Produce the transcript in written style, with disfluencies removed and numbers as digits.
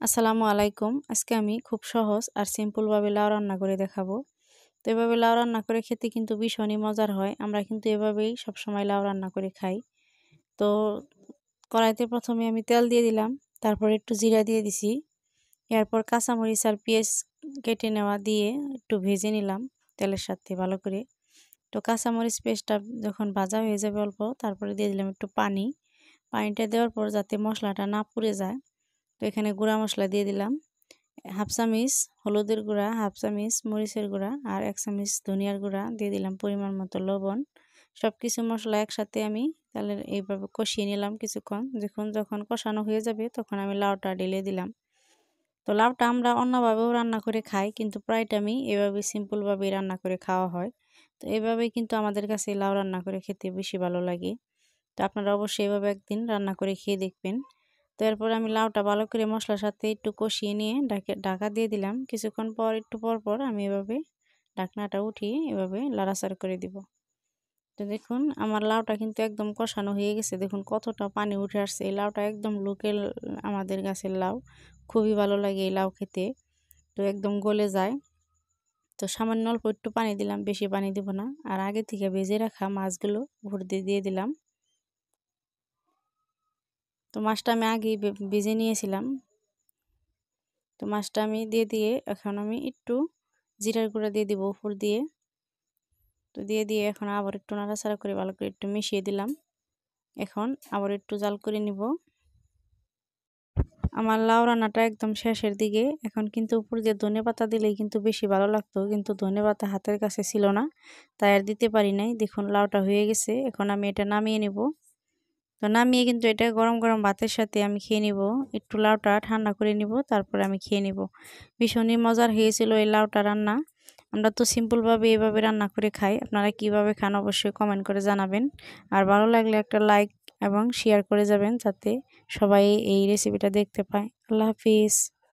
আসসালামু আলাইকুম। আজকে আমি খুব সহজ আর সিম্পল ভাবে লাউ রান্না করে দেখাবো। তো এভাবে লাউ রান্না করে খেতে কিন্তু ভীষণই মজার হয়। আমরা কিন্তু এভাবেই সবসময় লাউ রান্না করে খাই। তো কড়াইতে প্রথমে আমি তেল দিয়ে দিলাম, তারপর একটু জিরা দিয়ে দিছি। এরপর কাঁচামরিচ আর পেঁয়াজ কেটে নেওয়া দিয়ে একটু ভেজে নিলাম তেলের সাথে ভালো করে। তো কাঁচামরিচ পেস্টটা যখন ভাজা হয়ে যাবে অল্প, তারপরে দিয়ে দিলাম একটু পানি। পানিটা দেওয়ার পর যাতে মশলাটা না পুড়ে যায়, তো এখানে গুঁড়া মশলা দিয়ে দিলাম। হাফ চামচ হলুদের গুঁড়া, হাফ চামচ মরিচের গুঁড়া আর 1 চামচ ধনিয়ার গুঁড়া দিয়ে দিলাম, পরিমাণ মতো লবণ। সব কিছু মশলা একসাথে আমি তাহলে এইভাবে কষিয়ে নিলাম কিছুক্ষণ। যখন কষানো হয়ে যাবে তখন আমি লাউটা ঢেলে দিলাম। তো লাউটা আমরা অন্যভাবেও রান্না করে খাই, কিন্তু প্রায়টা আমি এভাবে সিম্পলভাবেই রান্না করে খাওয়া হয়। তো এভাবেই কিন্তু আমাদের কাছে লাউ রান্না করে খেতে বেশি ভালো লাগে। তো আপনারা অবশ্যই এভাবে একদিন রান্না করে খেয়ে দেখবেন। তো এরপর আমি লাউটা ভালো করে মশলার সাথে একটু কষিয়ে নিয়ে ঢাকা দিয়ে দিলাম। কিছুক্ষণ পর একটু পর আমি এভাবে ঢাকনাটা উঠিয়ে এভাবে লাড়াচাড়া করে দিব। তো দেখুন আমার লাউটা কিন্তু একদম কষানো হয়ে গেছে। দেখুন কতটা পানি উঠে আসছে। এই লাউটা একদম লোকাল আমাদের গাছের লাউ। খুবই ভালো লাগে এই লাউ খেতে। তো একদম গলে যায়। তো সামান্য অল্প একটু পানি দিলাম, বেশি পানি দিব না। আর আগে থেকে ভেজে রাখা মাছগুলো উপর দিয়ে দিলাম। তো মাছটা আমি আগেই ভেজে নিয়েছিলাম। তো মাছটা আমি দিয়ে এখন আমি একটু জিরার গুঁড়া দিয়ে দিব উপর দিয়ে। তো দিয়ে এখন আবার একটু নাড়াচাড়া করে ভালো করে একটু মিশিয়ে দিলাম। এখন আবার একটু জাল করে নিব। আমার লাউ রান্নাটা একদম শেষের দিকে। এখন কিন্তু উপর দিয়ে ধনেপাতা দিলেই কিন্তু বেশি ভালো লাগতো, কিন্তু ধনেপাতা হাতের কাছে ছিল না, তাই আর দিতে পারি নাই। দেখুন লাউটা হয়ে গেছে। এখন আমি এটা নামিয়ে নিব। তো নামিয়ে কিন্তু এটা গরম গরম ভাতের সাথে আমি খেয়ে নিব। একটু লাউটা ঠান্ডা করে নিব, তারপরে আমি খেয়ে নিব। ভীষণই মজার হয়েছিল এই লাউটা রান্না। আমরা তো সিম্পলভাবে এভাবে রান্না করে খাই। আপনারা কিভাবে খান অবশ্যই কমেন্ট করে জানাবেন। আর ভালো লাগলে একটা লাইক এবং শেয়ার করে যাবেন, যাতে সবাই এই রেসিপিটা দেখতে পায়। আল্লাহ হাফিজ।